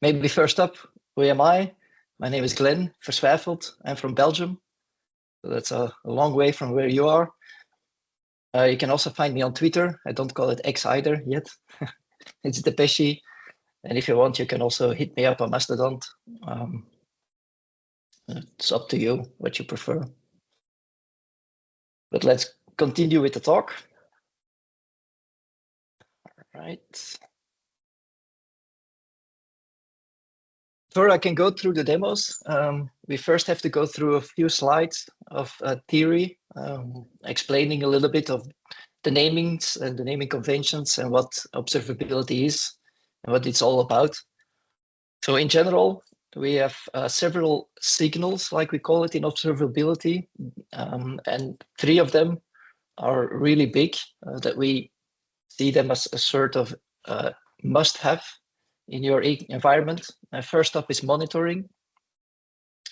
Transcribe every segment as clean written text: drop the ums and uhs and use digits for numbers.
Maybe first up, who am I? My name is Glenn Versweyveld. I'm from Belgium. So that's a long way from where you are. You can also find me on Twitter. I don't call it X either yet. It's Depeshi. And if you want, you can also hit me up on Mastodon. It's up to you what you prefer. But let's continue with the talk. All right. Before I can go through the demos, we first have to go through a few slides of theory, explaining a little bit of the namings and the naming conventions and what observability is and what it's all about. So in general, we have several signals, like we call it in observability, and 3 of them are really big, that we see them as a sort of must-have in your environment. First up is monitoring.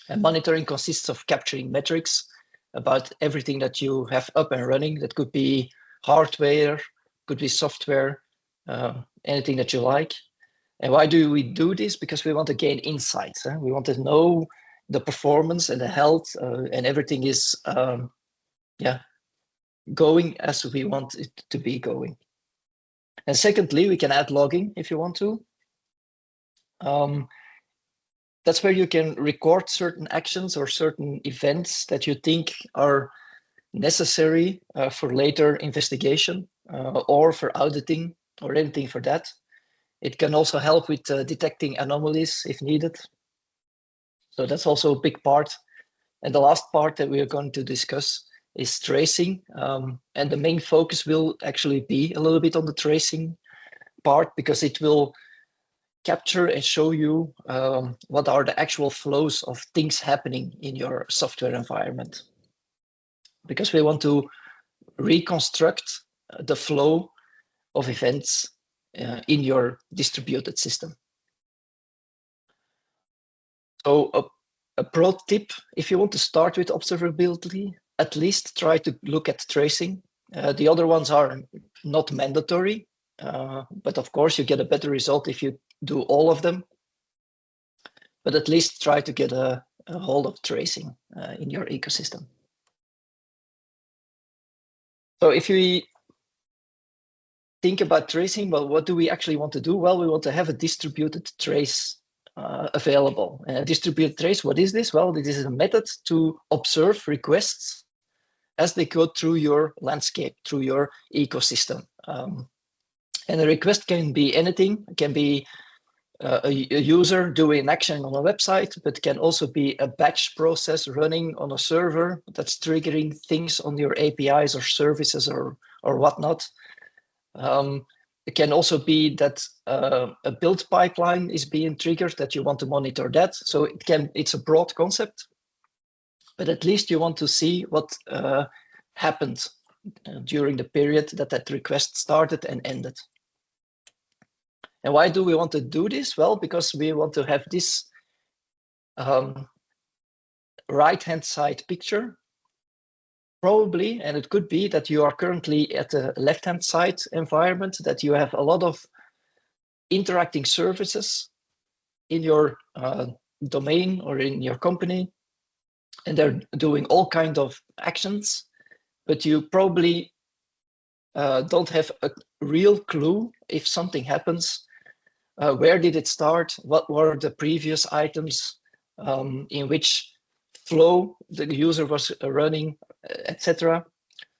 And monitoring consists of capturing metrics about everything that you have up and running. That could be hardware, could be software, anything that you like. And why do we do this? Because we want to gain insights. We want to know the performance and the health, and everything is going as we want it to be going. And secondly, we can add logging if you want to. That's where you can record certain actions or certain events that you think are necessary for later investigation or for auditing or anything for that. It can also help with detecting anomalies if needed. So that's also a big part. And the last part that we are going to discuss is tracing. And the main focus will actually be a little bit on the tracing part, because it will capture and show you what are the actual flows of things happening in your software environment. Because we want to reconstruct the flow of events in your distributed system. So a pro tip, if you want to start with observability, at least try to look at tracing. The other ones are not mandatory, but of course you get a better result if you do all of them. But at least try to get a hold of tracing in your ecosystem. So if we think about tracing, well, what do we actually want to do? Well, we want to have a distributed trace available. Distributed trace, what is this? Well, this is a method to observe requests as they go through your landscape, through your ecosystem. And a request can be anything. It can be a user doing an action on a website, but can also be a batch process running on a server that's triggering things on your APIs or services or whatnot. It can also be that a build pipeline is being triggered, that you want to monitor that. So it's a broad concept, but at least you want to see what happened during the period that request started and ended. And why do we want to do this? Well, because we want to have this right-hand side picture. Probably, and it could be that you are currently at the left-hand side environment, that you have a lot of interacting services in your domain or in your company, and they're doing all kinds of actions, but you probably don't have a real clue if something happens. Where did it start? What were the previous items? In which flow the user was running, etc.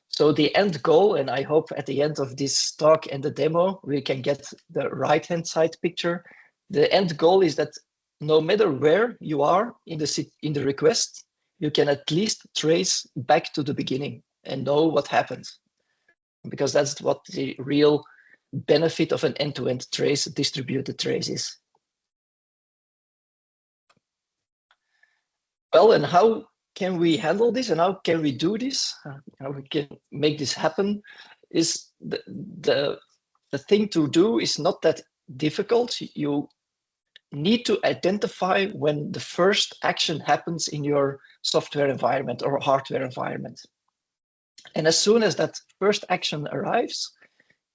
So the end goal, and I hope at the end of this talk and the demo, we can get the right-hand side picture. The end goal is that no matter where you are in the request, you can at least trace back to the beginning and know what happened. Because that's what the real benefit of an end-to-end trace, distributed trace is. Well, and how can we handle this and how can we do this? How we can make this happen is the thing to do is not that difficult. You need to identify when the first action happens in your software environment or hardware environment. And as soon as that first action arrives,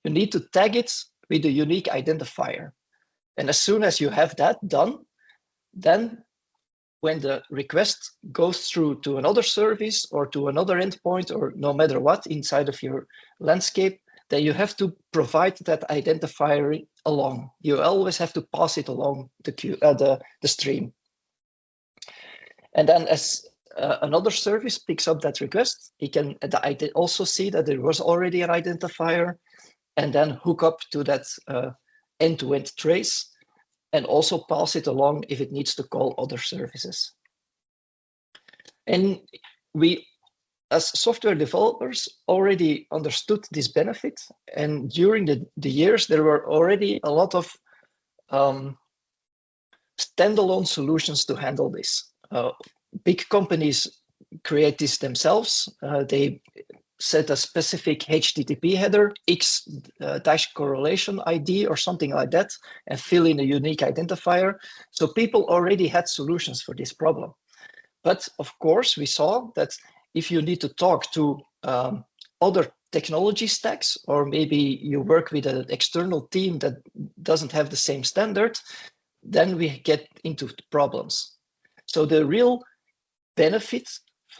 you need to tag it with a unique identifier. And as soon as you have that done, then when the request goes through to another service or to another endpoint, or no matter what inside of your landscape, then you have to provide that identifier along. You always have to pass it along the queue, the stream. And then as another service picks up that request, it can also see that there was already an identifier, and then hook up to that end-to-end trace, and also pass it along if it needs to call other services. And we, as software developers, already understood this benefit. And during the years, there were already a lot of standalone solutions to handle this. Big companies create this themselves. They set a specific HTTP header, X-correlation ID or something like that, and fill in a unique identifier. So people already had solutions for this problem. But of course, we saw that if you need to talk to other technology stacks, or maybe you work with an external team that doesn't have the same standard, then we get into problems. So the real benefit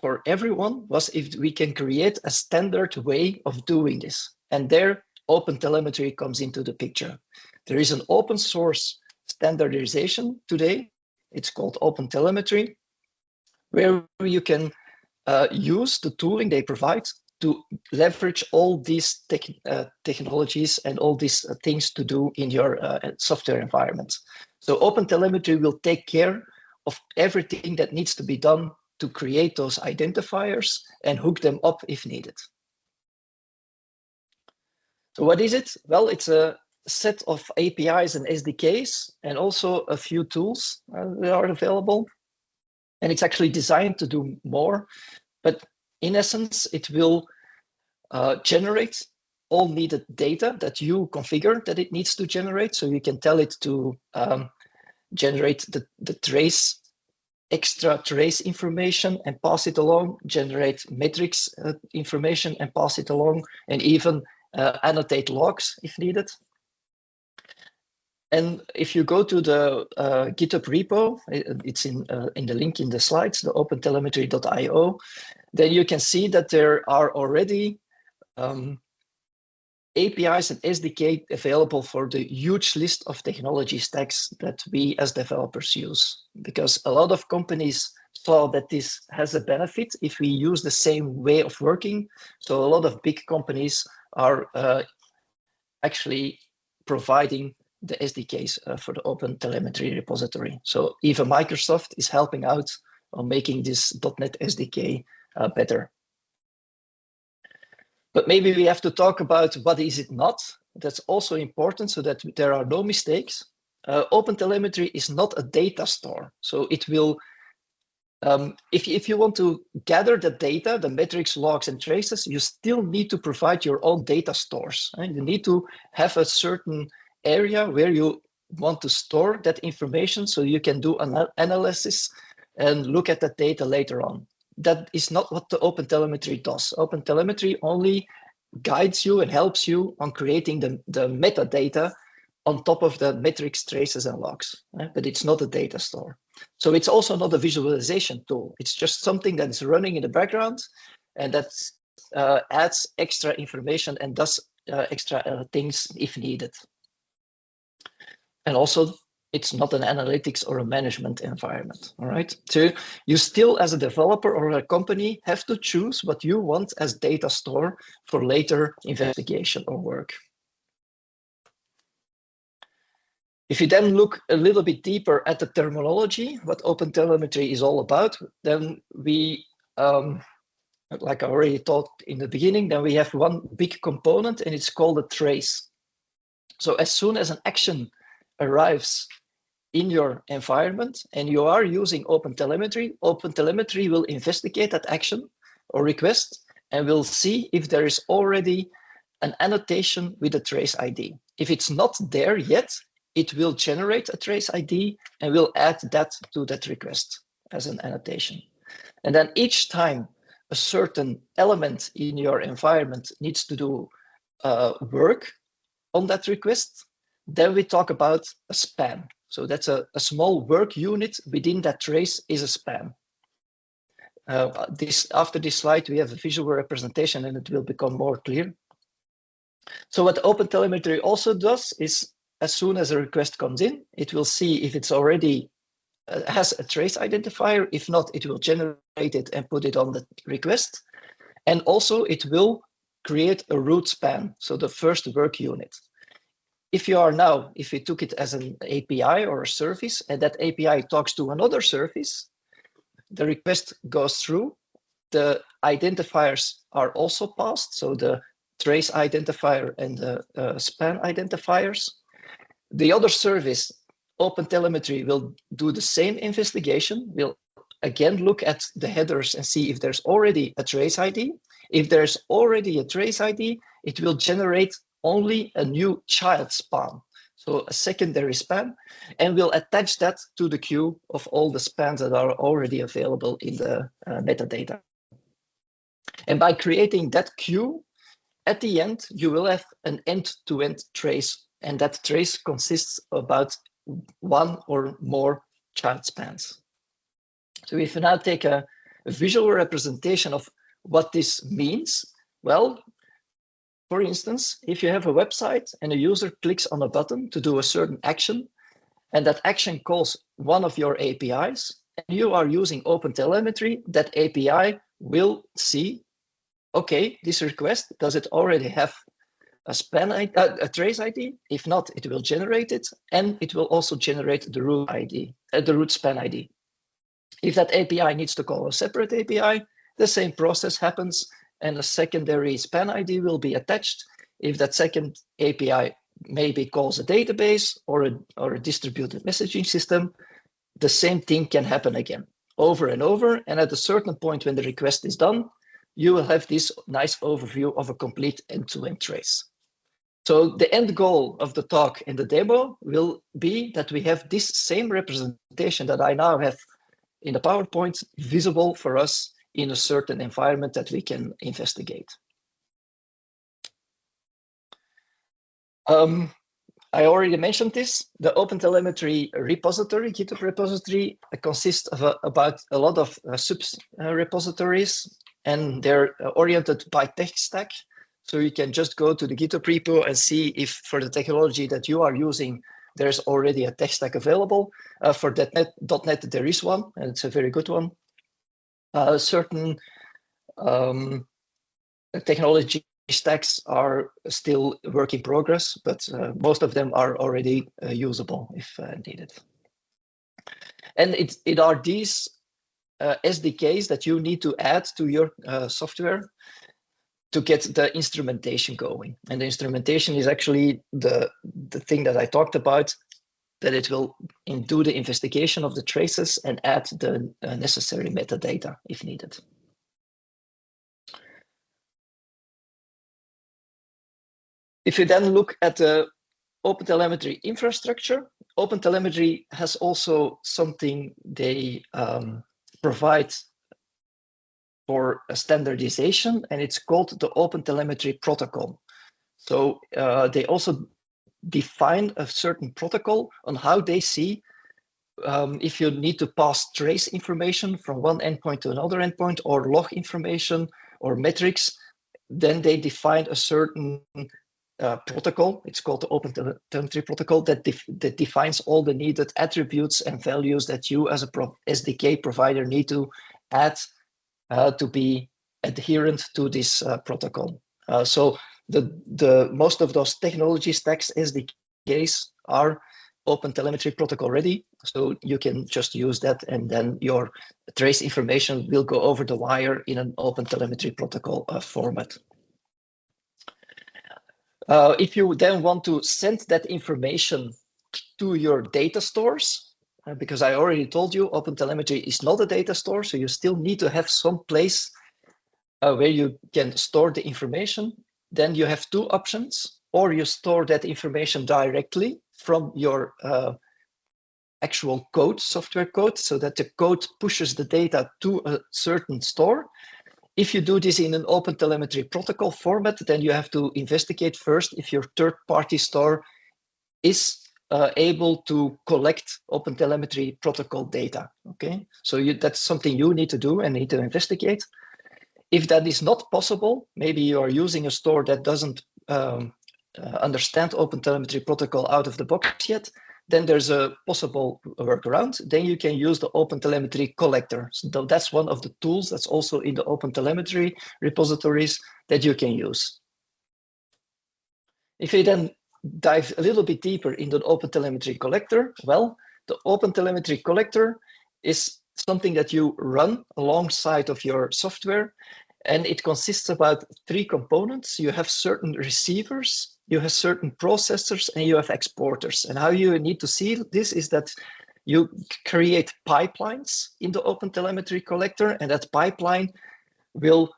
for everyone was if we can create a standard way of doing this. And there, OpenTelemetry comes into the picture. There is an open source standardization today. It's called OpenTelemetry, where you can use the tooling they provide to leverage all these technologies and all these things to do in your software environment. So OpenTelemetry will take care of everything that needs to be done to create those identifiers and hook them up if needed. So what is it? Well, it's a set of APIs and SDKs, and also a few tools that are available. And it's actually designed to do more, but in essence, it will generate all needed data that you configure that it needs to generate. So you can tell it to generate the trace, extra trace information and pass it along, generate metrics information and pass it along, and even annotate logs if needed. And if you go to the GitHub repo, it's in the link in the slides, the OpenTelemetry.io, then you can see that there are already APIs and SDK available for the huge list of technology stacks that we as developers use. Because a lot of companies saw that this has a benefit if we use the same way of working. So a lot of big companies are actually providing the SDKs for the OpenTelemetry repository. So even Microsoft is helping out on making this .NET SDK better. But maybe we have to talk about what is it not. That's also important so that there are no mistakes. OpenTelemetry is not a data store. So it will, if you want to gather the data, the metrics, logs, and traces, you still need to provide your own data stores. And you need to have a certain area where you want to store that information so you can do an analysis and look at that data later on. That is not what the OpenTelemetry does. OpenTelemetry only guides you and helps you on creating the metadata on top of the metrics, traces, and logs, but it's not a data store. So it's also not a visualization tool. It's just something that is running in the background and that adds extra information and does extra things if needed. And also, it's not an analytics or a management environment, all right? So you still, as a developer or a company, have to choose what you want as data store for later investigation or work. If you then look a little bit deeper at the terminology, what OpenTelemetry is all about, then we, like I already talked in the beginning, then we have one big component and it's called a trace. So as soon as an action arrives in your environment and you are using OpenTelemetry, OpenTelemetry will investigate that action or request and will see if there is already an annotation with a trace ID. If it's not there yet, it will generate a trace ID and will add that to that request as an annotation. And then each time a certain element in your environment needs to do work on that request, Then we talk about a span. So that's a small work unit within that trace is a span. After this slide, we have a visual representation and it will become more clear. So what OpenTelemetry also does is, as soon as a request comes in, it will see if it's already has a trace identifier. If not, it will generate it and put it on the request. And also it will create a root span, so the first work unit. If we took it as an API or a service, and that API talks to another service, the request goes through, the identifiers are also passed, so the trace identifier and the span identifiers. The other service, OpenTelemetry, will do the same investigation, will again look at the headers and see if there's already a trace ID. If there's already a trace ID, it will generate only a new child span, so a secondary span, and will attach that to the queue of all the spans that are already available in the metadata. And by creating that queue, at the end, you will have an end-to-end trace, and that trace consists of about one or more child spans. So if you now take a visual representation of what this means, well, for instance, if you have a website and a user clicks on a button to do a certain action, and that action calls one of your APIs, and you are using OpenTelemetry, that API will see, okay, this request, does it already have a trace ID? If not, it will generate it, and it will also generate the root ID, the root span ID. If that API needs to call a separate API, the same process happens, and a secondary span ID will be attached. If that second API maybe calls a database or a distributed messaging system, the same thing can happen again, over and over. And at a certain point when the request is done, you will have this nice overview of a complete end-to-end trace. So the end goal of the talk and the demo will be that we have this same representation that I now have in the PowerPoint visible for us in a certain environment that we can investigate. I already mentioned this. The OpenTelemetry repository, GitHub repository, consists of about a lot of sub-repositories, and they're oriented by tech stack. So you can just go to the GitHub repo and see if for the technology that you are using, there's already a tech stack available. For .NET, there is one, and it's a very good one. Certain technology stacks are still work in progress, but most of them are already usable if needed. And it are these SDKs that you need to add to your software to get the instrumentation going. And the instrumentation is actually the thing that I talked about, that it will do the investigation of the traces and add the necessary metadata if needed. If you then look at the OpenTelemetry infrastructure, OpenTelemetry has also something they provide for a standardization, and it's called the OpenTelemetry protocol. So they also define a certain protocol on how they see if you need to pass trace information from one endpoint to another endpoint, or log information or metrics, then they define a certain protocol. It's called the OpenTelemetry protocol that defines all the needed attributes and values that you as a SDK provider need to add to be adherent to this protocol. So the most of those technology stacks SDKs are OpenTelemetry protocol ready, so you can just use that, and then your trace information will go over the wire in an OpenTelemetry protocol format. If you then want to send that information to your data stores, because I already told you OpenTelemetry is not a data store, so you still need to have some place where you can store the information. Then you have two options: or you store that information directly from your actual code, software code, so that the code pushes the data to a certain store. If you do this in an OpenTelemetry protocol format, then you have to investigate first if your third-party store is able to collect OpenTelemetry protocol data. Okay, so that's something you need to do and need to investigate. If that is not possible, maybe you are using a store that doesn't understand OpenTelemetry protocol out of the box yet, then there's a possible workaround. Then you can use the OpenTelemetry Collector. So that's one of the tools that's also in the OpenTelemetry repositories that you can use. If you then dive a little bit deeper into the OpenTelemetry Collector, well, the OpenTelemetry Collector is something that you run alongside of your software, and it consists about 3 components. You have certain receivers, you have certain processors, and you have exporters. And how you need to see this is that you create pipelines in the OpenTelemetry Collector, and that pipeline will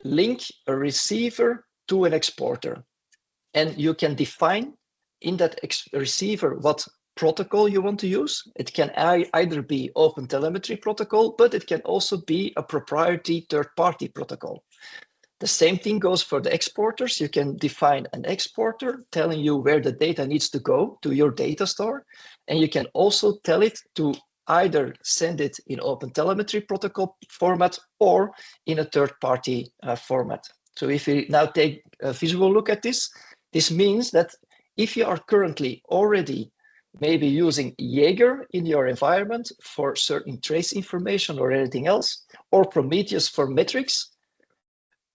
link a receiver to an exporter. And you can define in that receiver what protocol you want to use. It can either be OpenTelemetry protocol, but it can also be a proprietary third-party protocol. The same thing goes for the exporters. You can define an exporter telling you where the data needs to go to your data store. And you can also tell it to either send it in OpenTelemetry protocol format or in a third-party format. So if we now take a visual look at this, this means that if you are currently already maybe using Jaeger in your environment for certain trace information or anything else, or Prometheus for metrics,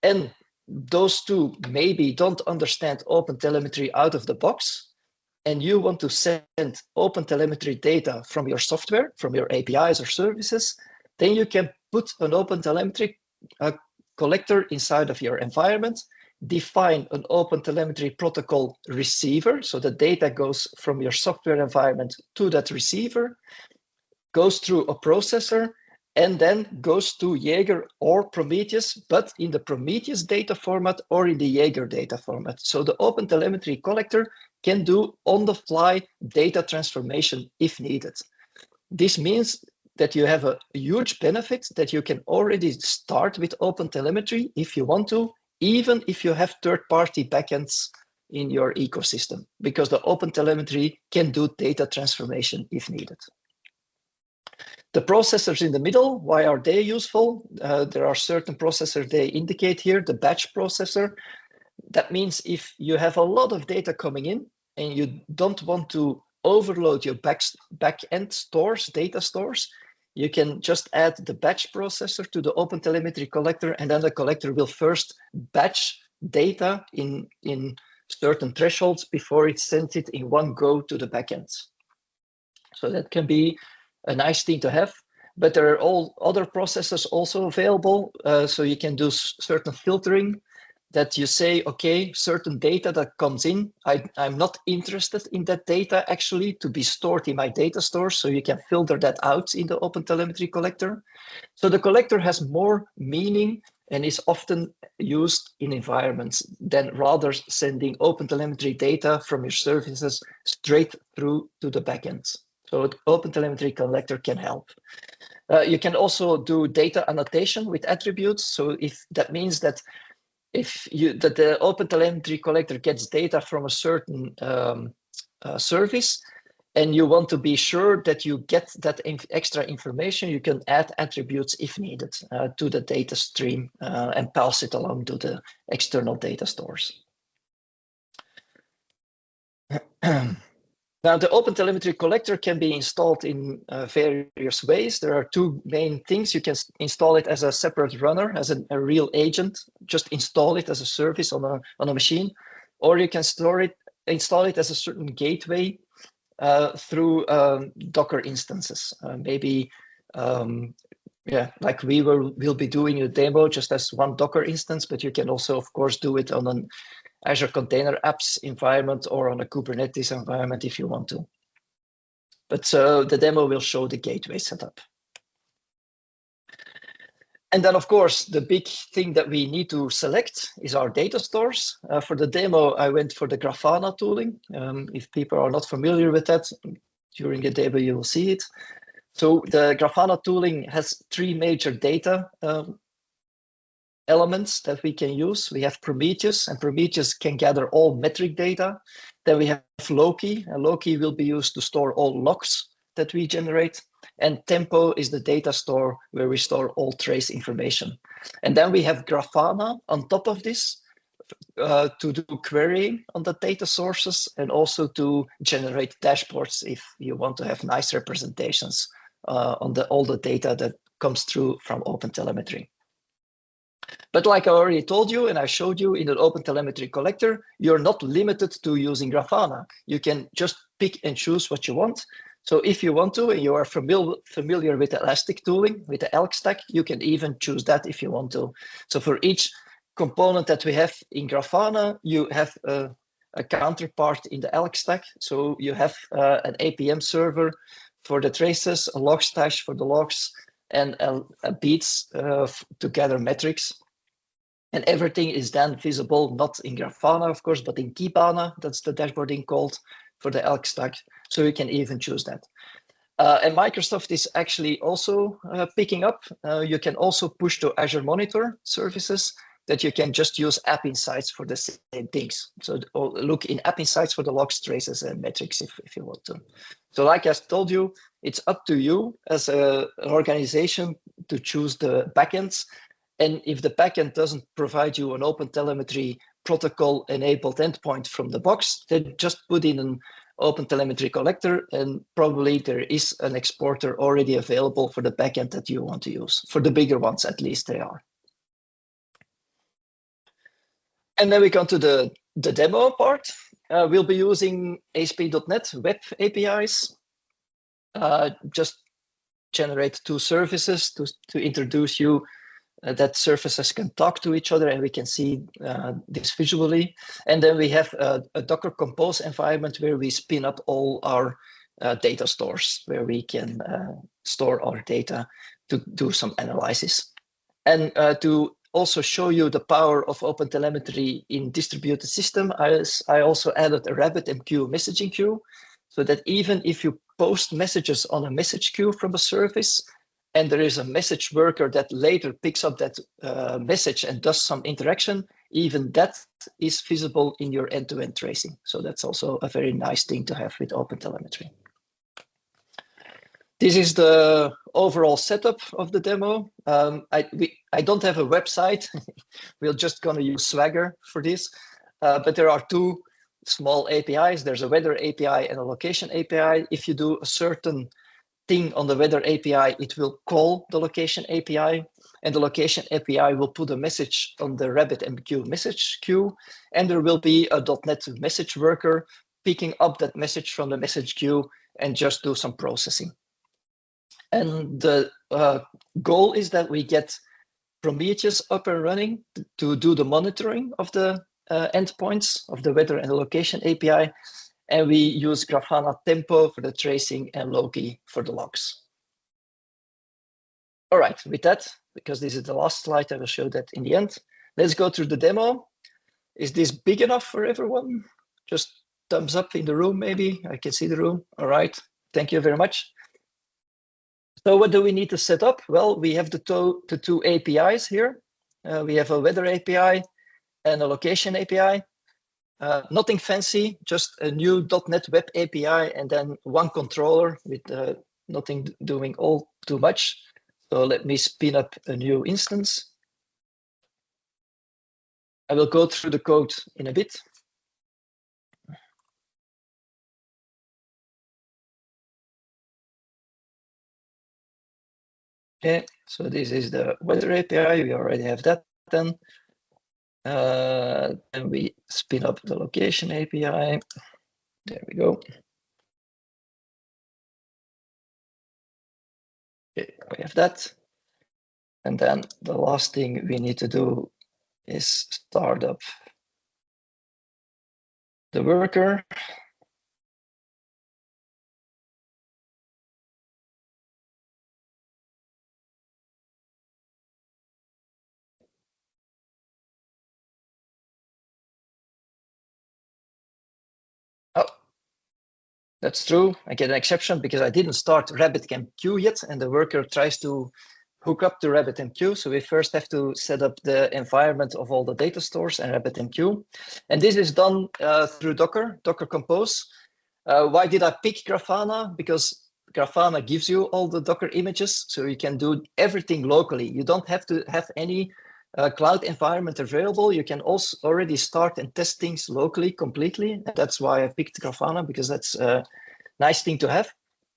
and those two maybe don't understand OpenTelemetry out of the box, and you want to send OpenTelemetry data from your software, from your APIs or services, then you can put an OpenTelemetry collector inside of your environment, define an OpenTelemetry protocol receiver, so the data goes from your software environment to that receiver, goes through a processor, and then goes to Jaeger or Prometheus, but in the Prometheus data format or in the Jaeger data format. So the OpenTelemetry collector can do on-the-fly data transformation if needed. This means that you have a huge benefit that you can already start with OpenTelemetry if you want to, even if you have third-party backends in your ecosystem, because the OpenTelemetry can do data transformation if needed. The processors in the middle, why are they useful? There are certain processors they indicate here, the batch processor. That means if you have a lot of data coming in and you don't want to overload your back-end stores, data stores, you can just add the batch processor to the OpenTelemetry collector, and then the collector will first batch data in certain thresholds before it sends it in one go to the backend. So that can be a nice thing to have, but there are all other processors also available. So you can do certain filtering that you say, okay, certain data that comes in, I'm not interested in that data actually to be stored in my data store. So you can filter that out in the OpenTelemetry collector. So the collector has more meaning and is often used in environments than rather sending OpenTelemetry data from your services straight through to the backend. So the OpenTelemetry collector can help. You can also do data annotation with attributes. So if that means that if the OpenTelemetry collector gets data from a certain service, and you want to be sure that you get that extra information, you can add attributes if needed to the data stream and pass it along to the external data stores. Now, the OpenTelemetry collector can be installed in various ways. There are two main things. You can install it as a separate runner, as a real agent, just install it as a service on a machine, or you can install it as a certain gateway through Docker instances. Maybe, like we will be doing a demo just as one Docker instance, but you can also, of course, do it on an Azure Container Apps environment or on a Kubernetes environment if you want to. But the demo will show the gateway setup. And then, of course, the big thing that we need to select is our data stores. For the demo, I went for the Grafana tooling. If people are not familiar with that, during the demo, you will see it. So the Grafana tooling has three major data elements that we can use. We have Prometheus, and Prometheus can gather all metric data. Then we have Loki, and Loki will be used to store all logs that we generate. And Tempo is the data store where we store all trace information. And then we have Grafana on top of this to do querying on the data sources and also to generate dashboards if you want to have nice representations on all the data that comes through from OpenTelemetry. But like I already told you, and I showed you in the OpenTelemetry Collector, you're not limited to using Grafana. You can just pick and choose what you want. So if you want to, and you are familiar with Elastic tooling, with the ELK stack, you can even choose that if you want to. So for each component that we have in Grafana, you have a counterpart in the ELK stack. So you have an APM server for the traces, a Logstash for the logs, and a beats to gather metrics. And everything is then visible, not in Grafana, of course, but in Kibana. That's the dashboarding called for the ELK stack. So you can even choose that. And Microsoft is actually also picking up. You can also push to Azure Monitor services that you can just use App Insights for the same things. So look in App Insights for the logs, traces, and metrics if you want to. So like I told you, it's up to you as an organization to choose the backends. And if the backend doesn't provide you an OpenTelemetry protocol enabled endpoint from the box, then just put in an OpenTelemetry Collector, and probably there is an exporter already available for the backend that you want to use. For the bigger ones, at least they are. And then we come to the demo part. We'll be using ASP.NET Web APIs. Just generate two services to introduce you that services can talk to each other, and we can see this visually. And then we have a Docker Compose environment where we spin up all our data stores, where we can store our data to do some analysis. And to also show you the power of OpenTelemetry in distributed system, I also added a RabbitMQ messaging queue, so that even if you post messages on a message queue from a service, and there is a message worker that later picks up that message and does some interaction, even that is visible in your end-to-end tracing. So that's also a very nice thing to have with OpenTelemetry. This is the overall setup of the demo. I don't have a website. We're just going to use Swagger for this. But there are two small APIs. There's a weather API and a location API. If you do a certain thing on the weather API, it will call the location API, and the location API will put a message on the RabbitMQ message queue, and there will be a .NET message worker picking up that message from the message queue and just do some processing. And the goal is that we get Prometheus up and running to do the monitoring of the endpoints of the weather and the location API. And we use Grafana Tempo for the tracing and Loki for the logs. All right, with that, because this is the last slide, I will show that in the end. Let's go through the demo. Is this big enough for everyone? Just thumbs up in the room, maybe. I can see the room. All right, thank you very much. So what do we need to set up? Well, we have the two APIs here. We have a weather API and a location API. Nothing fancy, just a new .NET Web API and then one controller with nothing doing all too much. So let me spin up a new instance. I will go through the code in a bit. Okay, so this is the weather API. We already have that then. Then we spin up the location API. There we go. Okay, we have that. And then the last thing we need to do is start up the worker. Oh, that's true. I get an exception because I didn't start RabbitMQ yet, and the worker tries to hook up to RabbitMQ. So we first have to set up the environment of all the data stores and RabbitMQ. And this is done through Docker Compose. Why did I pick Grafana? Because Grafana gives you all the Docker images, so you can do everything locally. You don't have to have any cloud environment available. You can also already start and test things locally completely. And that's why I picked Grafana, because that's a nice thing to have.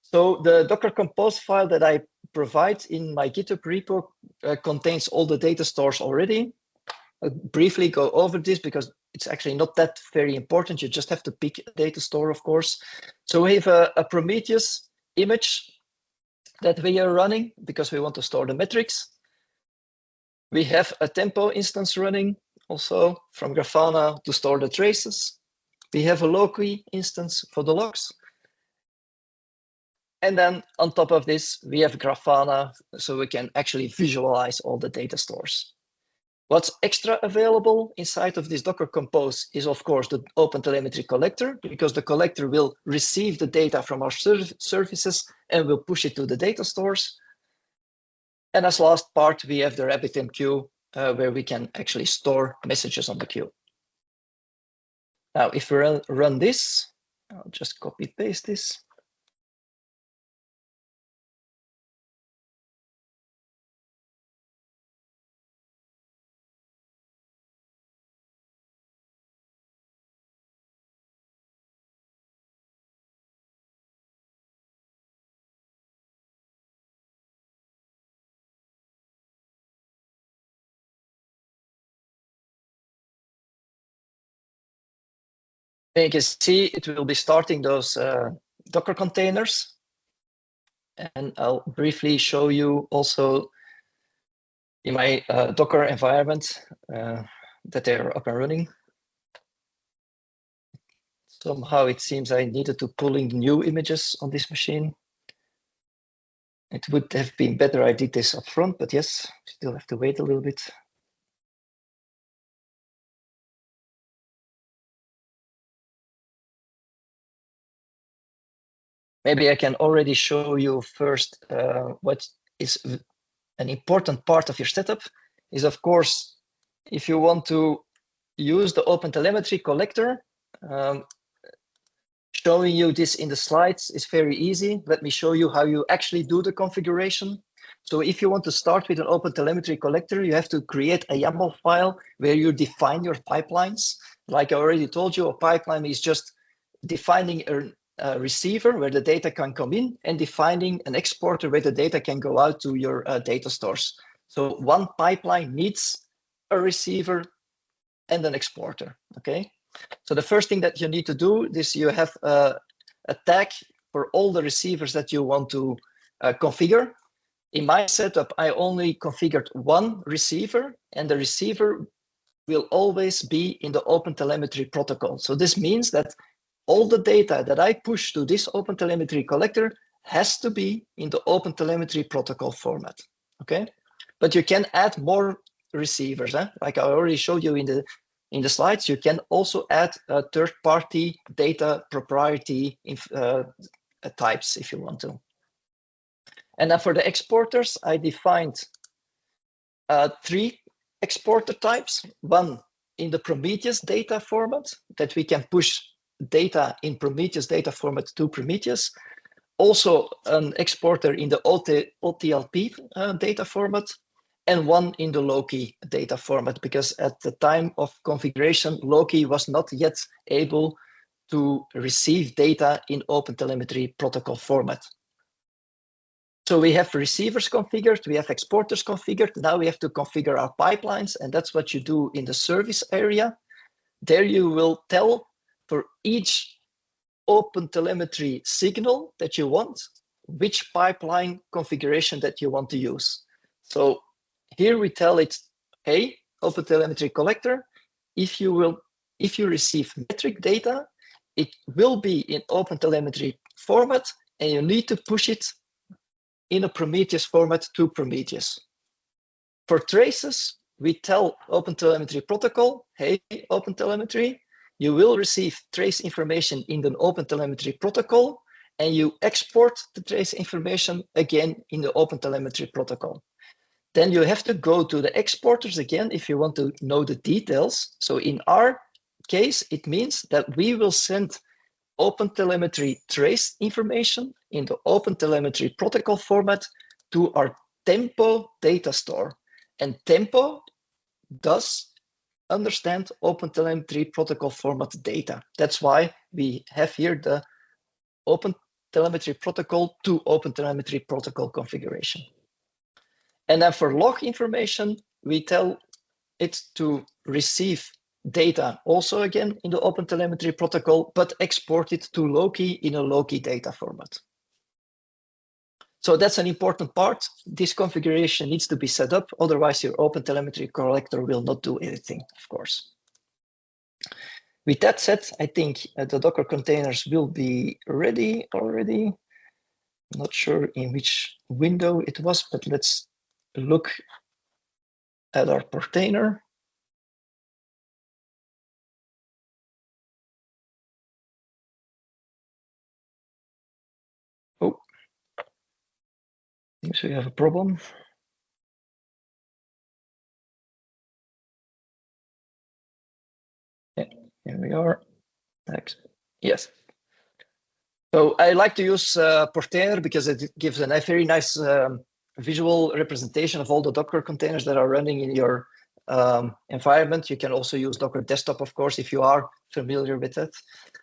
So the Docker Compose file that I provide in my GitHub repo contains all the data stores already. I'll briefly go over this because it's actually not that very important. You just have to pick a data store, of course. So we have a Prometheus image that we are running because we want to store the metrics. We have a Tempo instance running also from Grafana to store the traces. We have a Loki instance for the logs. And then on top of this, we have Grafana, so we can actually visualize all the data stores. What's extra available inside of this Docker Compose is, of course, the OpenTelemetry Collector, because the collector will receive the data from our services and will push it to the data stores. And as last part, we have the RabbitMQ, where we can actually store messages on the queue. Now, if we run this, I'll just copy paste this. And you can see it will be starting those Docker containers. And I'll briefly show you also in my Docker environment that they are up and running. Somehow it seems I needed to pull in new images on this machine. It would have been better I did this up front, but yes, still have to wait a little bit. Maybe I can already show you first what is an important part of your setup is, of course, if you want to use the OpenTelemetry Collector, showing you this in the slides is very easy. Let me show you how you actually do the configuration. So if you want to start with an OpenTelemetry Collector, you have to create a YAML file where you define your pipelines. Like I already told you, a pipeline is just defining a receiver where the data can come in and defining an exporter where the data can go out to your data stores. So one pipeline needs a receiver and an exporter, okay? So the first thing that you need to do is you have a tag for all the receivers that you want to configure. In my setup, I only configured one receiver, and the receiver will always be in the OpenTelemetry protocol. So this means that all the data that I push to this OpenTelemetry Collector has to be in the OpenTelemetry protocol format, okay? But you can add more receivers, like I already showed you in the slides. You can also add third-party data proprietary types if you want to. And then for the exporters, I defined 3 exporter types. One in the Prometheus data format, that we can push data in Prometheus data format to Prometheus. Also an exporter in the OTLP data format, and one in the Loki data format, because at the time of configuration, Loki was not yet able to receive data in OpenTelemetry protocol format. So we have receivers configured, we have exporters configured. Now we have to configure our pipelines, and that's what you do in the service area. There you will tell for each OpenTelemetry signal that you want, which pipeline configuration that you want to use. So here we tell it, hey, OpenTelemetry Collector, if you receive metric data, it will be in OpenTelemetry format, and you need to push it in a Prometheus format to Prometheus. For traces, we tell OpenTelemetry protocol, hey, OpenTelemetry, you will receive trace information in the OpenTelemetry protocol, and you export the trace information again in the OpenTelemetry protocol. then you have to go to the exporters again if you want to know the details. So in our case, it means that we will send OpenTelemetry trace information in the OpenTelemetry protocol format to our Tempo data store. And Tempo does understand OpenTelemetry protocol format data. That's why we have here the OpenTelemetry protocol to OpenTelemetry protocol configuration. And then for log information, we tell it to receive data also again in the OpenTelemetry protocol, but export it to Loki in a Loki data format. So that's an important part. This configuration needs to be set up, otherwise your OpenTelemetry Collector will not do anything, of course. With that said, I think the Docker containers will be ready already. I'm not sure in which window it was, but let's look at our container. Oh, seems we have a problem. Yeah, here we are. Next. Yes. So I like to use Portainer because it gives a very nice visual representation of all the Docker containers that are running in your environment. You can also use Docker Desktop, of course, if you are familiar with it.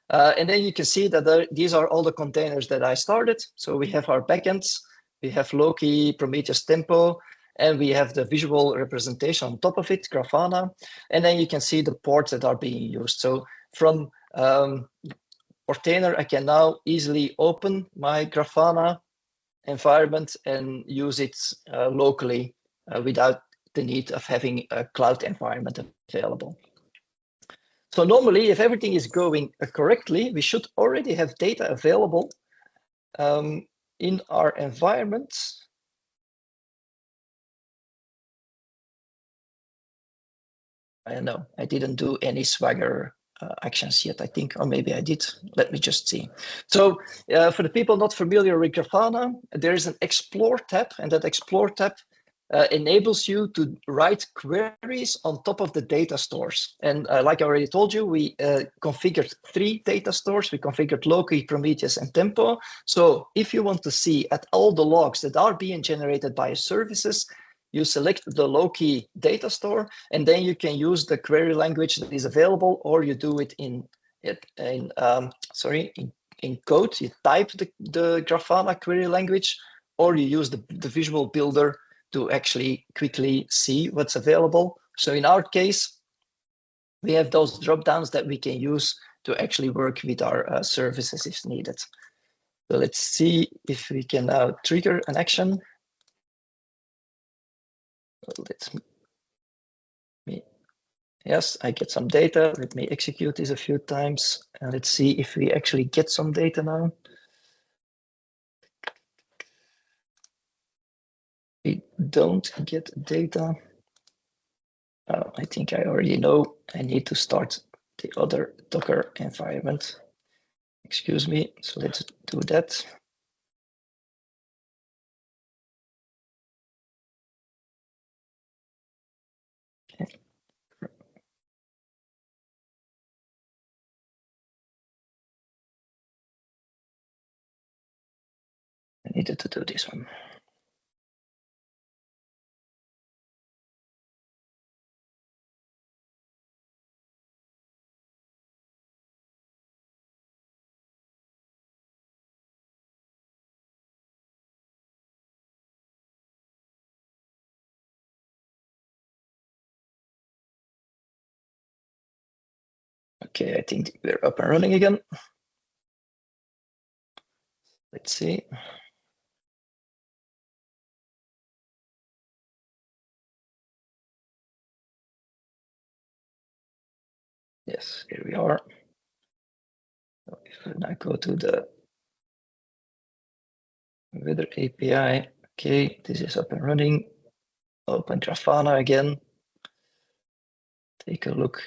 And then you can see that these are all the containers that I started. So we have our backends, we have Loki, Prometheus, Tempo, and we have the visual representation on top of it, Grafana. And then you can see the ports that are being used. So from Portainer, I can now easily open my Grafana environment and use it locally without the need of having a cloud environment available. So normally, if everything is going correctly, we should already have data available in our environment. I don't know, I didn't do any Swagger actions yet, I think, or maybe I did. Let me just see. So for the people not familiar with Grafana, there is an Explore tab, and that Explore tab enables you to write queries on top of the data stores. And like I already told you, we configured 3 data stores. We configured Loki, Prometheus, and Tempo. So if you want to see at all the logs that are being generated by services, you select the Loki data store, and then you can use the query language that is available, or you do it in code. You type the Grafana query language, or you use the visual builder to actually quickly see what's available. So in our case, we have those drop downs that we can use to actually work with our services if needed. So let's see if we can now trigger an action. Yes, I get some data. Let me execute this a few times, and let's see if we actually get some data now. We don't get data. I think I already know I need to start the other Docker environment. Excuse me, so let's do that. Okay. I needed to do this one. Okay, I think we're up and running again. Let's see. Yes, here we are. So if we now go to the weather API, okay, this is up and running. Open Grafana again. Take a look.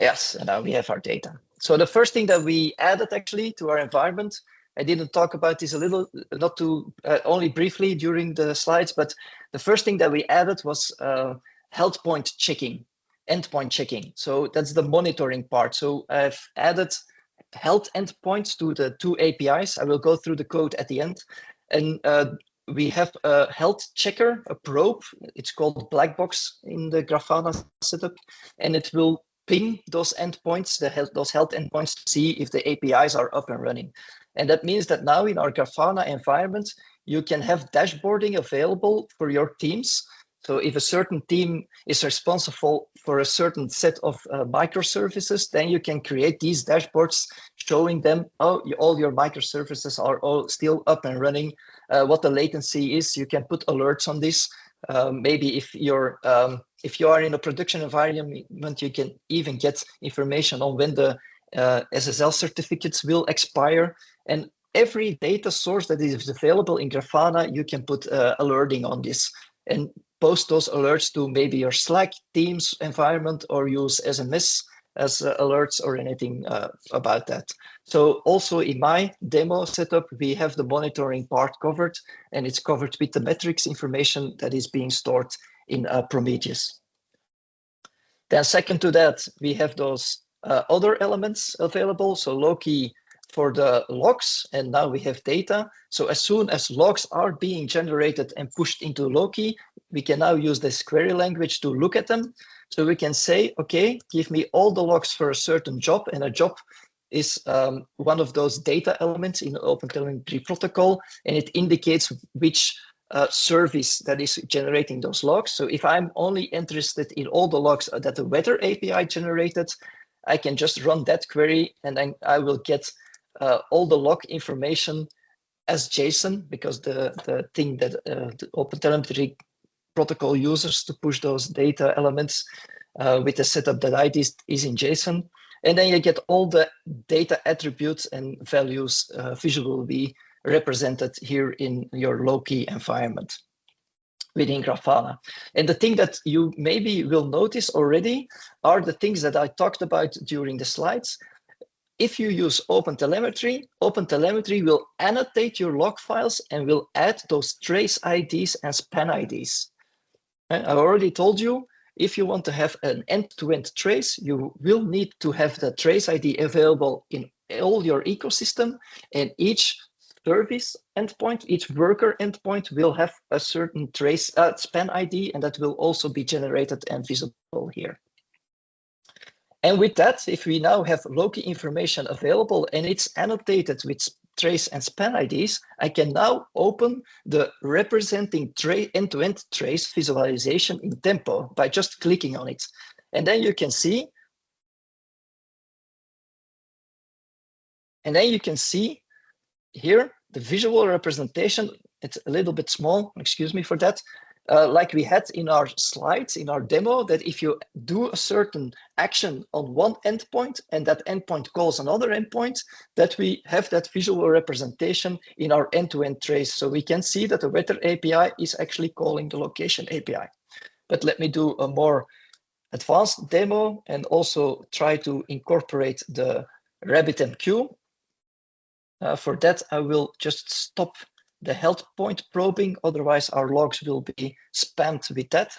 Yes, and now we have our data. So the first thing that we added actually to our environment I didn't talk about this a little, not too, only briefly during the slides, but the first thing that we added was health point checking, endpoint checking. So that's the monitoring part. So I've added health endpoints to the two APIs. I will go through the code at the end. And we have a health checker, a probe. It's called black box in the Grafana setup, and it will ping those endpoints, those health endpoints, to see if the APIs are up and running. And that means that now in our Grafana environment, you can have dashboarding available for your teams. So if a certain team is responsible for a certain set of microservices, then you can create these dashboards showing them, oh, all your microservices are all still up and running, what the latency is. You can put alerts on this. Maybe if you are in a production environment, you can even get information on when the SSL certificates will expire. And every data source that is available in Grafana, you can put alerting on this and post those alerts to maybe your Slack, Teams environment, or use SMS as alerts or anything about that. So also in my demo setup, we have the monitoring part covered, and it's covered with the metrics information that is being stored in Prometheus. Then second to that, we have those other elements available. So Loki for the logs, and now we have data. So as soon as logs are being generated and pushed into Loki, we can now use this query language to look at them. So we can say, okay, give me all the logs for a certain job, and a job is one of those data elements in the OpenTelemetry protocol, and it indicates which service that is generating those logs. So if I'm only interested in all the logs that the weather API generated, I can just run that query, and then I will get all the log information as JSON, because the thing that the OpenTelemetry protocol uses to push those data elements with the setup that I did is in JSON. And then you get all the data attributes and values visually represented here in your Loki environment within Grafana. And the thing that you maybe will notice already are the things that I talked about during the slides. If you use OpenTelemetry, OpenTelemetry will annotate your log files and will add those trace IDs and span IDs. And I already told you, if you want to have an end-to-end trace, you will need to have the trace ID available in all your ecosystem, and each service endpoint, each worker endpoint will have a certain trace span ID, and that will also be generated and visible here. And with that, if we now have Loki information available and it's annotated with trace and span IDs, I can now open the representing end-to-end trace visualization in Tempo by just clicking on it. And then you can see, here the visual representation. It's a little bit small, excuse me for that. Like we had in our slides, in our demo, that if you do a certain action on one endpoint and that endpoint calls another endpoint, that we have that visual representation in our end-to-end trace. So we can see that the weather API is actually calling the location API. But let me do a more advanced demo and also try to incorporate the RabbitMQ. For that, I will just stop the health point probing, otherwise our logs will be spammed with that.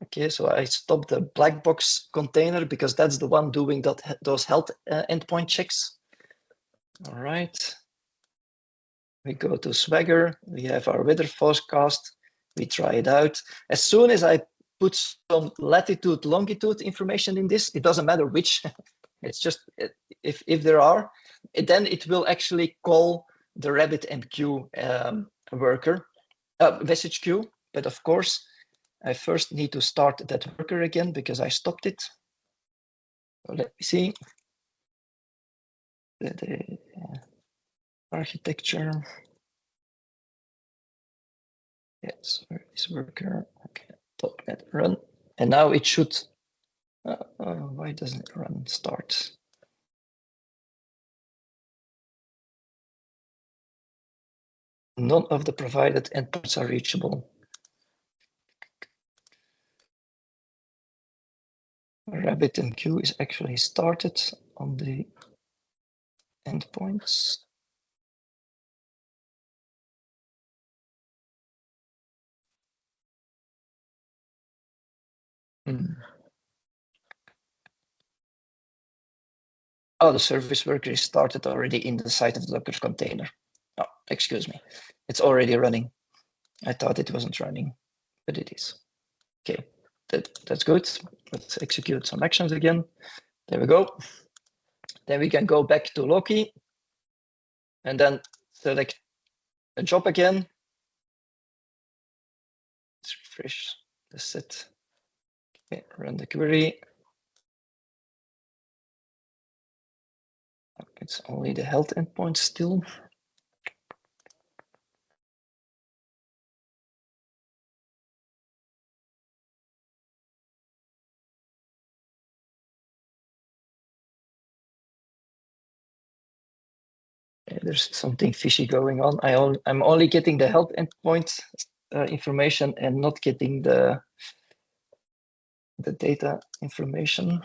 Okay, so I stop the black box container because that's the one doing those health endpoint checks. All right, we go to Swagger, we have our weather forecast, we try it out. As soon as I put some latitude, longitude information in this, it doesn't matter which, it's just if there are, then it will actually call the RabbitMQ worker message queue. But of course, I first need to start that worker again because I stopped it. So let me see the architecture. Yes, where is worker? Okay, .NET run, and now it should. Why doesn't it run start? None of the provided endpoints are reachable. RabbitMQ is actually started on the endpoints. Oh, the service worker is started already in the site of the Docker container. Oh, excuse me. It's already running. I thought it wasn't running, but it is. Okay, that's good. Let's execute some actions again. There we go. Then we can go back to Loki and then select a job again. Let's refresh the set. Okay, run the query. It's only the health endpoint still. There's something fishy going on. I'm only getting the health endpoint information and not getting the data information.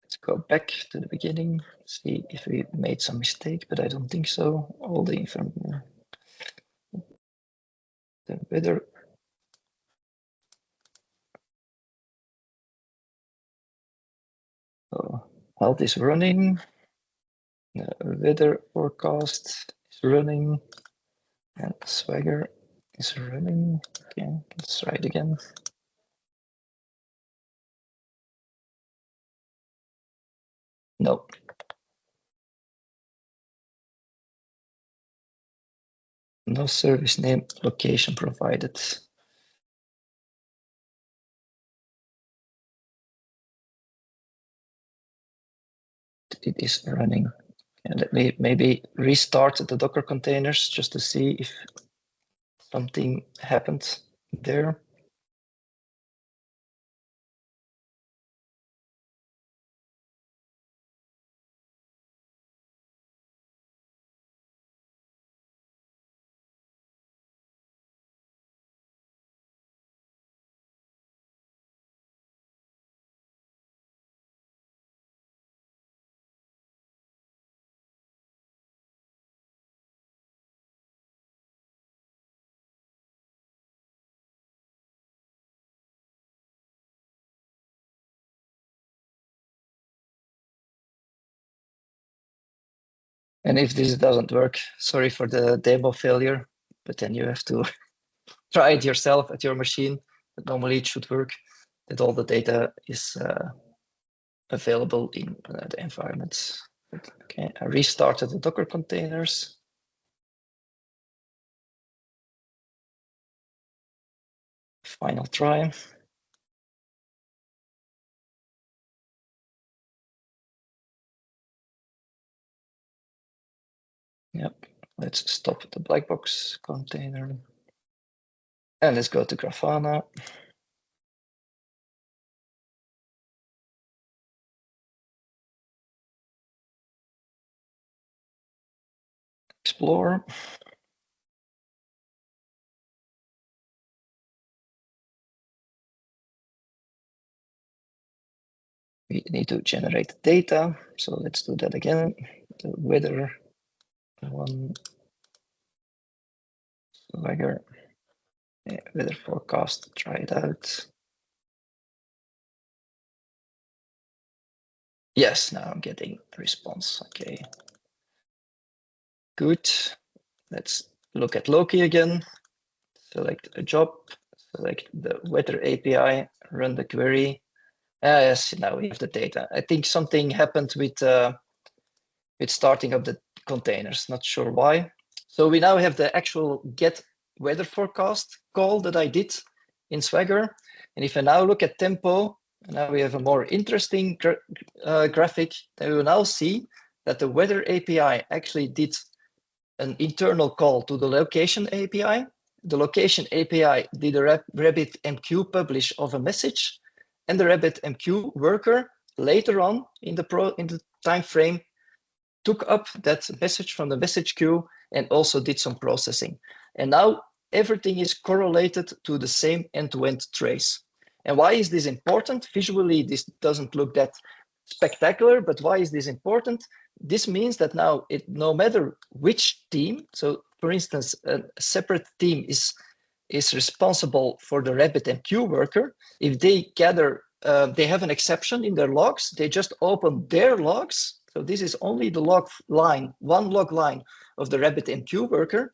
Let's go back to the beginning, see if we made some mistake, but I don't think so. All the information, the weather. So health is running. The weather forecast is running. And Swagger is running. Okay, let's try it again. No. No service name location provided. It is running. And let me maybe restart the Docker containers just to see if something happened there. And if this doesn't work, sorry for the demo failure, but then you have to try it yourself at your machine. But normally it should work, that all the data is available in the environments. Okay, I restarted the Docker containers. Final try. Yep, let's stop the black box container. And let's go to Grafana. Explore. We need to generate data, so let's do that again. The weather one, Swagger, yeah, weather forecast, try it out. Yes, now I'm getting the response. Okay, good. Let's look at Loki again. Select a job, select the weather API, run the query. Yes, now we have the data. I think something happened with starting up the containers, not sure why. So we now have the actual get weather forecast call that I did in Swagger. And if I now look at tempo, now we have a more interesting graphic, then we will now see that the weather API actually did an internal call to the location API. The location API did a RabbitMQ publish of a message, and the RabbitMQ worker later on in the time frame took up that message from the message queue and also did some processing. And now everything is correlated to the same end-to-end trace. And why is this important? Visually, this doesn't look that spectacular, but why is this important? this means that now no matter which team, so for instance, a separate team is responsible for the RabbitMQ worker. If they gather, they have an exception in their logs, they just open their logs. So this is only the log line, one log line of the RabbitMQ worker,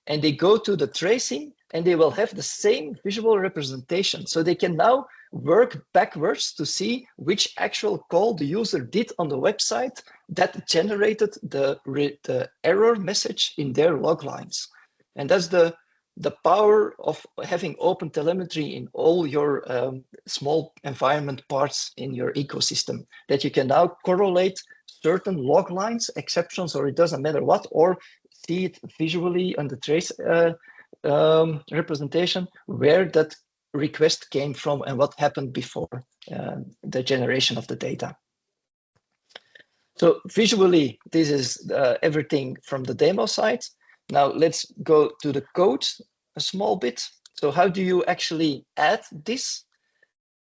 and they go to the tracing and they will have the same visual representation. So they can now work backwards to see which actual call the user did on the website that generated the error message in their log lines. And that's the power of having OpenTelemetry in all your small environment parts in your ecosystem, that you can now correlate certain log lines, exceptions, or it doesn't matter what, or see it visually on the trace representation where that request came from and what happened before the generation of the data. So visually, this is everything from the demo side. Now let's go to the code a small bit. So how do you actually add this?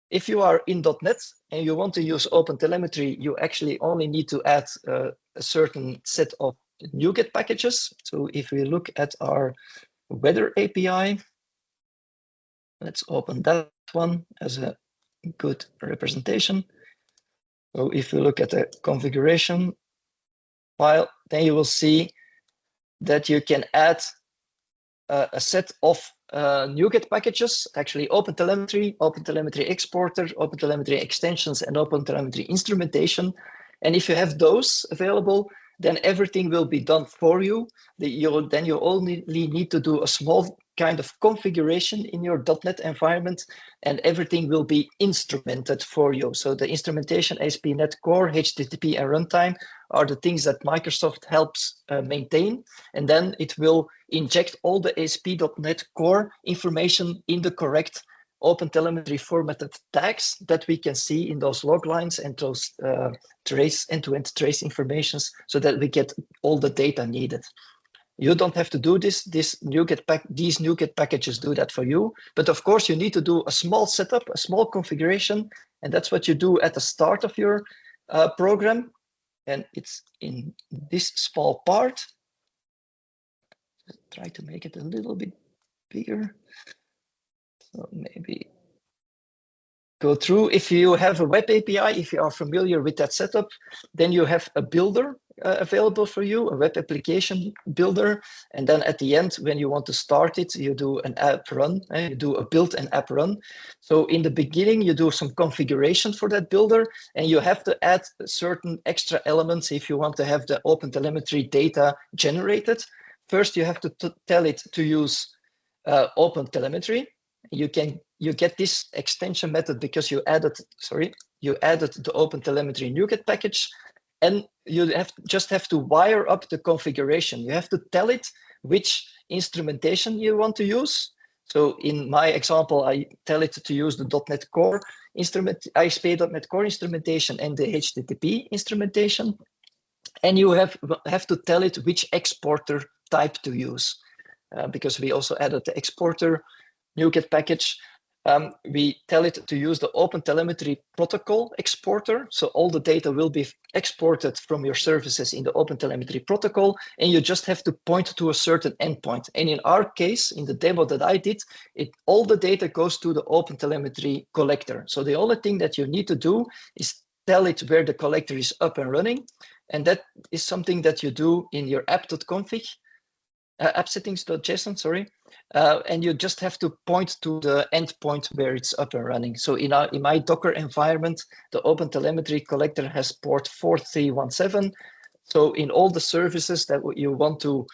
If you are in .NET and you want to use OpenTelemetry, you actually only need to add a certain set of NuGet packages. So if we look at our weather API, let's open that one as a good representation. So if you look at the configuration file, then you will see that you can add a set of NuGet packages, actually OpenTelemetry, OpenTelemetry Exporter, OpenTelemetry Extensions, and OpenTelemetry Instrumentation. And if you have those available, then everything will be done for you. Then you only need to do a small kind of configuration in your .NET environment, and everything will be instrumented for you. So the instrumentation, ASP.NET Core, HTTP, and runtime are the things that Microsoft helps maintain. And then it will inject all the ASP.NET Core information in the correct OpenTelemetry formatted tags that we can see in those log lines and those end-to-end trace informations, so that we get all the data needed. You don't have to do this. These NuGet packages do that for you. But of course, you need to do a small setup, a small configuration, and that's what you do at the start of your program. And it's in this small part. Try to make it a little bit bigger. So maybe go through. If you have a web API, if you are familiar with that setup, then you have a builder available for you, a web application builder. And then at the end, when you want to start it, you do an app run, you do a build and app run. So in the beginning, you do some configuration for that builder, and you have to add certain extra elements if you want to have the OpenTelemetry data generated. First, you have to tell it to use OpenTelemetry. You get this extension method because you added the OpenTelemetry NuGet package, and you just have to wire up the configuration. You have to tell it which instrumentation you want to use. So in my example, I tell it to use the .NET Core instrument, ASP.NET Core instrumentation and the HTTP instrumentation, and you have to tell it which exporter type to use, because we also added the exporter NuGet package. We tell it to use the OpenTelemetry protocol exporter. So all the data will be exported from your services in the OpenTelemetry protocol, and you just have to point to a certain endpoint. And in our case, in the demo that I did, all the data goes to the OpenTelemetry collector. So the only thing that you need to do is tell it where the collector is up and running. And that is something that you do in your app.config. App settings.json, sorry, and you just have to point to the endpoint where it's up and running. So in my Docker environment, the OpenTelemetry collector has port 4317. So in all the services that you want to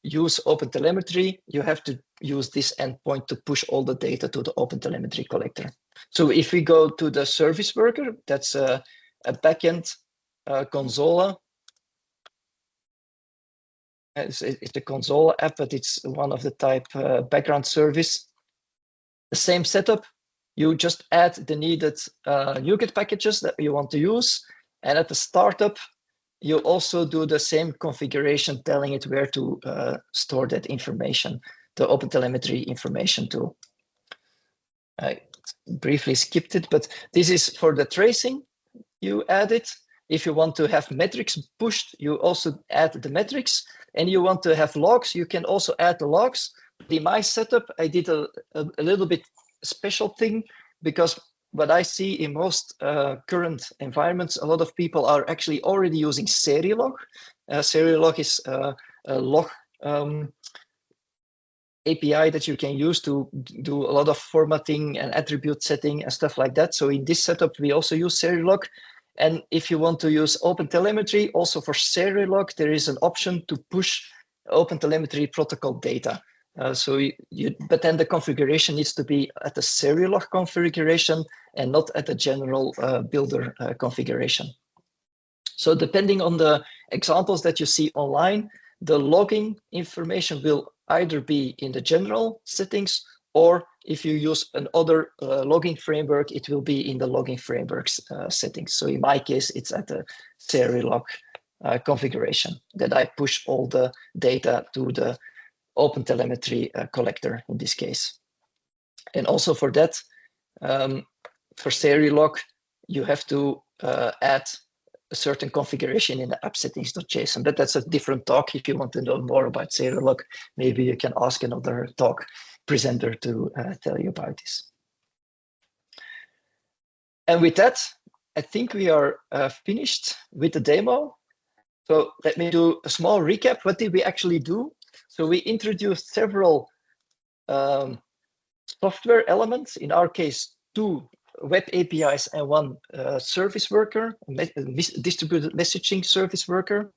use OpenTelemetry, you have to use this endpoint to push all the data to the OpenTelemetry collector. So if we go to the service worker, that's a backend console. It's a console app, but it's one of the type background service. The same setup, you just add the needed NuGet packages that you want to use. And at the startup, you also do the same configuration, telling it where to store that information, the OpenTelemetry information tool. I briefly skipped it, but this is for the tracing. You add it. If you want to have metrics pushed, you also add the metrics. And you want to have logs, you can also add the logs. In my setup, I did a little bit special thing, because what I see in most current environments, a lot of people are actually already using Serilog. Serilog is a log API that you can use to do a lot of formatting and attribute setting and stuff like that. So in this setup, we also use Serilog. And if you want to use OpenTelemetry, also for Serilog, there is an option to push OpenTelemetry protocol data. But then the configuration needs to be at the Serilog configuration and not at the general builder configuration. So depending on the examples that you see online, the logging information will either be in the general settings, or if you use another logging framework, it will be in the logging frameworks settings. So in my case, it's at the Serilog configuration that I push all the data to the OpenTelemetry collector in this case. And also for that, for Serilog, you have to add a certain configuration in the app settings.json, but that's a different talk. If you want to know more about Serilog, maybe you can ask another talk presenter to tell you about this. And with that, I think we are finished with the demo. So let me do a small recap. What did we actually do? So we introduced several software elements, in our case, 2 web APIs and 1 service worker, distributed messaging service worker.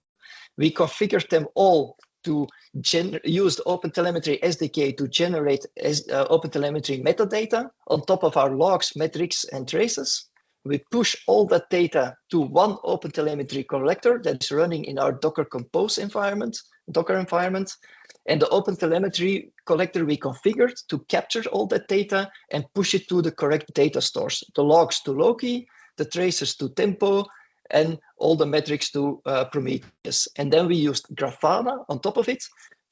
We configured them all to use the OpenTelemetry SDK to generate OpenTelemetry metadata on top of our logs, metrics, and traces. We push all that data to 1 OpenTelemetry collector that is running in our Docker Compose environment, Docker environment. And the OpenTelemetry collector we configured to capture all that data and push it to the correct data stores, the logs to Loki, the traces to Tempo, and all the metrics to Prometheus. And then we used Grafana on top of it.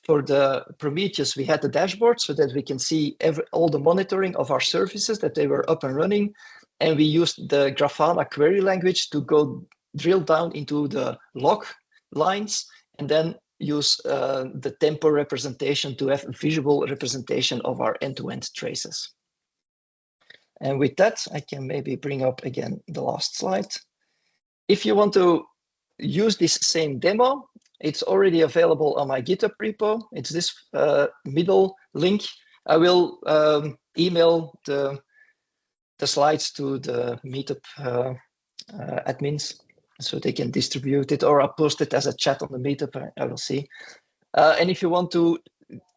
For the Prometheus, we had the dashboard so that we can see all the monitoring of our services, that they were up and running. And we used the Grafana query language to go drill down into the log lines and then use the Tempo representation to have a visual representation of our end-to-end traces. And with that, I can maybe bring up again the last slide. If you want to use this same demo, it's already available on my GitHub repo. It's this middle link. I will email the slides to the meetup admins so they can distribute it, or I'll post it as a chat on the meetup. I will see. And if you want to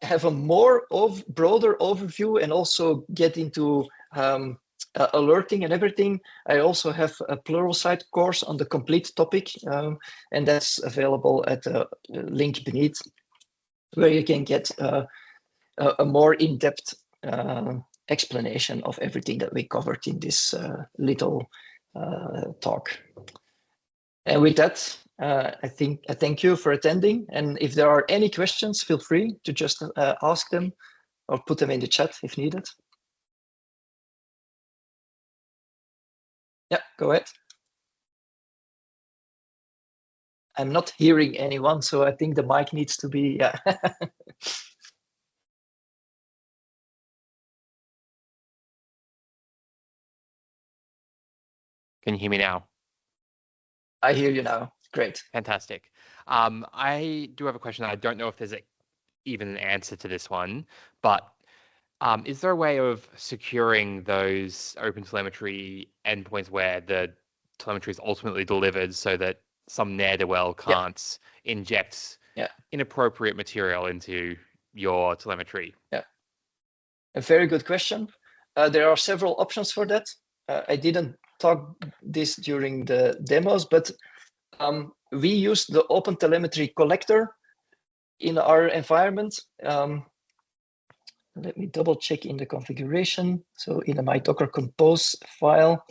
have a more broader overview and also get into alerting and everything, I also have a Pluralsight course on the complete topic, and that's available at the link beneath, where you can get a more in-depth explanation of everything that we covered in this little talk. And with that, I thank you for attending. And if there are any questions, feel free to just ask them or put them in the chat if needed. Yeah, go ahead. I'm not hearing anyone, so I think the mic needs to be, yeah. Can you hear me now? I hear you now. Great. Fantastic. I do have a question. I don't know if there's even an answer to this one, but is there a way of securing those OpenTelemetry endpoints where the telemetry is ultimately delivered so that some ne'er-do-well can't inject inappropriate material into your telemetry? Yeah, a very good question. There are several options for that. I didn't talk this during the demos, but we use the OpenTelemetry Collector in our environment. Let me double check in the configuration. So in my Docker Compose file,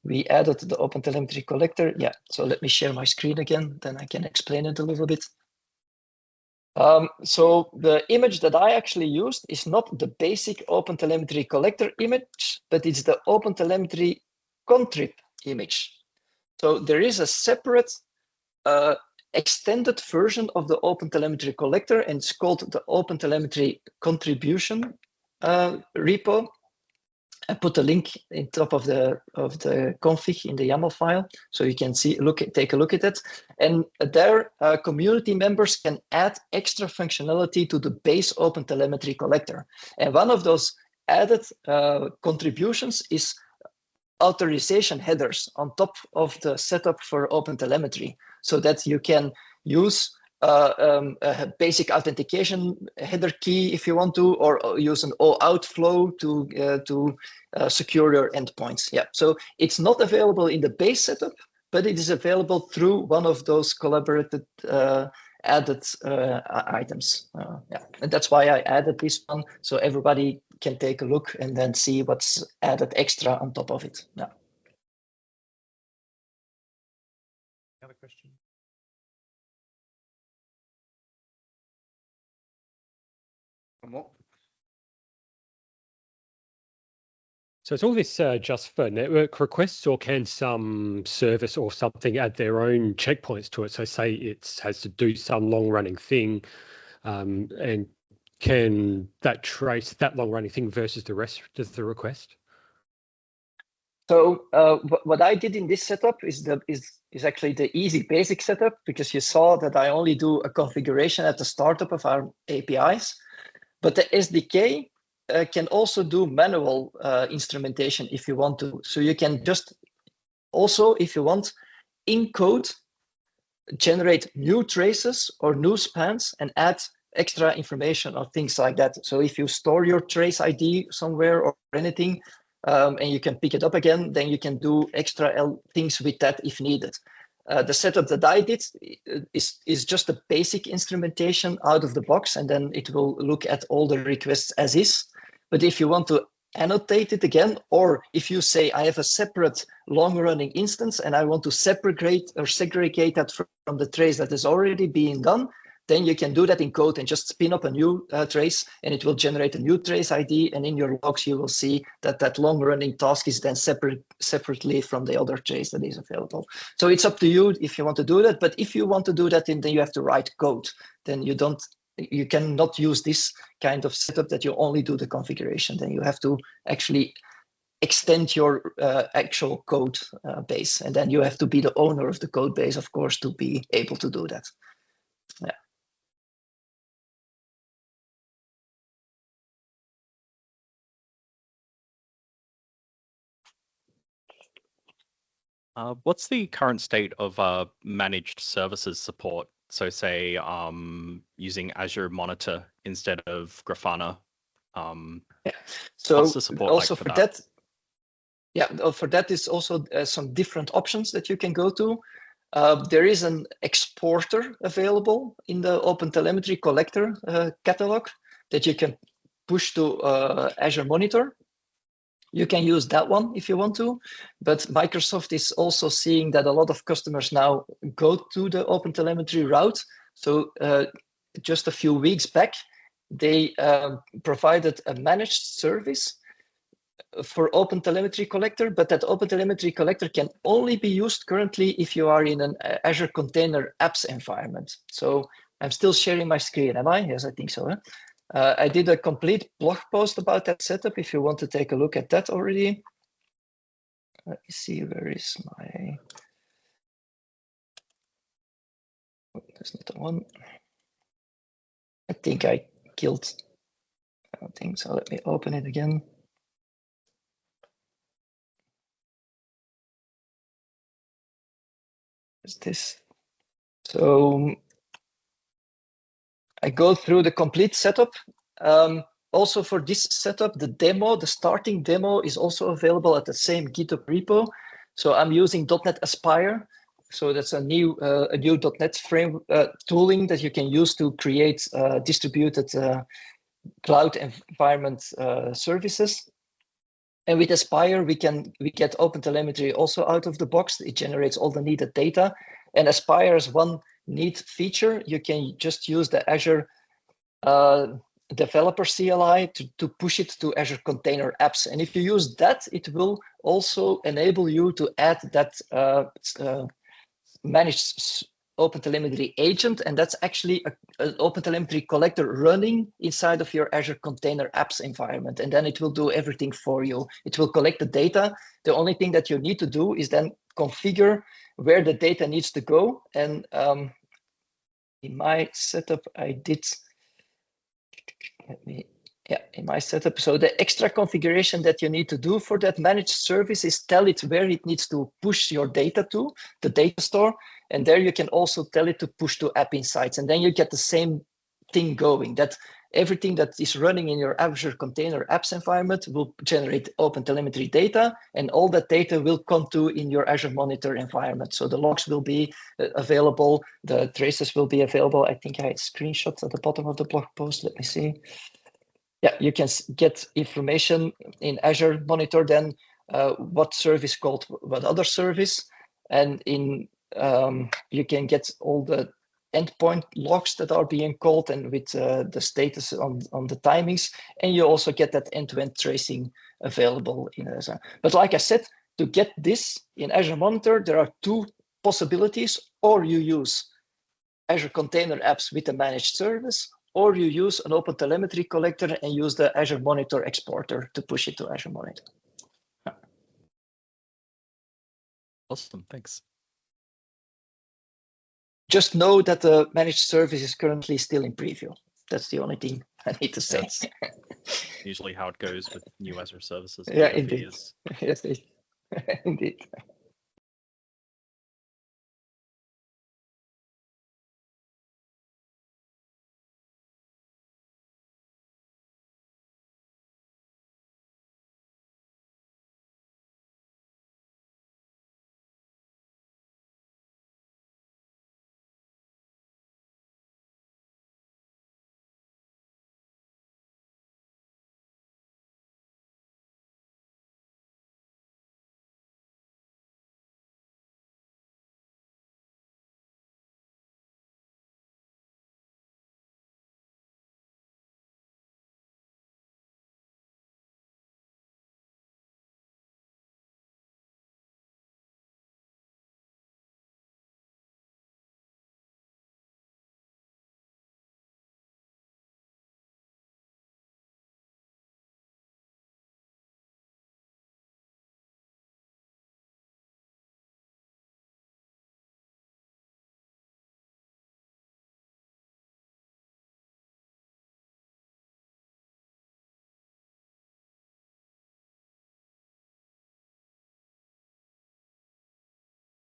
we added the OpenTelemetry Collector. Yeah, so let me share my screen again, then I can explain it a little bit. So the image that I actually used is not the basic OpenTelemetry Collector image, but it's the OpenTelemetry contrib image. So there is a separate extended version of the OpenTelemetry Collector, and it's called the OpenTelemetry Contribution repo. I put a link in top of the config in the YAML file, so you can take a look at it. And there, community members can add extra functionality to the base OpenTelemetry Collector. And one of those added contributions is authorization headers on top of the setup for OpenTelemetry, so that you can use a basic authentication header key if you want to, or use an OAuth flow to secure your endpoints. Yeah, so it's not available in the base setup, but it is available through one of those collaborated added items. Yeah, and that's why I added this one, so everybody can take a look and then see what's added extra on top of it. Yeah. Another question? One more. So is all this just for network requests, or can some service or something add their own checkpoints to it? So say it has to do some long-running thing, and can that trace that long-running thing versus the rest of the request? So what I did in this setup is actually the easy basic setup, because you saw that I only do a configuration at the startup of our APIs, but the SDK can also do manual instrumentation if you want to. So you can just also, if you want, in code, generate new traces or new spans and add extra information or things like that. So if you store your trace ID somewhere or anything, and you can pick it up again, then you can do extra things with that if needed. The setup that I did is just a basic instrumentation out of the box, and then it will look at all the requests as is. But if you want to annotate it again, or if you say I have a separate long-running instance and I want to segregate that from the trace that is already being done, then you can do that in code and just spin up a new trace, and it will generate a new trace ID. And in your logs, you will see that that long-running task is then separately from the other trace that is available. So it's up to you if you want to do that. But if you want to do that, then you have to write code. Then you cannot use this kind of setup that you only do the configuration. Then you have to actually extend your actual code base, and then you have to be the owner of the code base, of course, to be able to do that. Yeah. What's the current state of managed services support? So say using Azure Monitor instead of Grafana. Yeah. So what's the support also like for that? Yeah, for that is also some different options that you can go to. There is an exporter available in the OpenTelemetry Collector catalog that you can push to Azure Monitor. You can use that one if you want to, but Microsoft is also seeing that a lot of customers now go to the OpenTelemetry route. So just a few weeks back, they provided a managed service for OpenTelemetry Collector, but that OpenTelemetry Collector can only be used currently if you are in an Azure Container Apps environment. So I'm still sharing my screen, am I? Yes, I think so. Huh? I did a complete blog post about that setup if you want to take a look at that already. Let me see, where is my... Oh, that's not the one. I think I killed... I don't think so. Let me open it again. Is this? So I go through the complete setup. Also for this setup, the demo, the starting demo is also available at the same GitHub repo. So I'm using .NET Aspire. So that's a new .NET frame tooling that you can use to create distributed cloud environment services. And with Aspire, we get OpenTelemetry also out of the box. It generates all the needed data. And Aspire is one neat feature. You can just use the Azure developer CLI to push it to Azure Container Apps. And if you use that, it will also enable you to add that managed OpenTelemetry agent, and that's actually an OpenTelemetry Collector running inside of your Azure Container Apps environment, and then it will do everything for you. It will collect the data. The only thing that you need to do is then configure where the data needs to go. And in my setup, I did, in my setup, so the extra configuration that you need to do for that managed service is tell it where it needs to push your data to, the data store, and there you can also tell it to push to App Insights, and then you get the same thing going, that everything that is running in your Azure Container Apps environment will generate OpenTelemetry data, and all that data will come to in your Azure Monitor environment. So the logs will be available, the traces will be available. I think I had screenshots at the bottom of the blog post. Let me see. Yeah, you can get information in Azure Monitor, then what service called what other service, and in you can get all the endpoint logs that are being called and with the status on the timings, and you also get that end-to-end tracing available in Azure. But like I said, to get this in Azure Monitor, there are two possibilities: or you use Azure Container Apps with a managed service, or you use an OpenTelemetry Collector and use the Azure Monitor exporter to push it to Azure Monitor. Awesome, thanks. Just know that the managed service is currently still in preview. That's the only thing I need to say. That's usually how it goes with new Azure services. Yeah, indeed. Yes, indeed.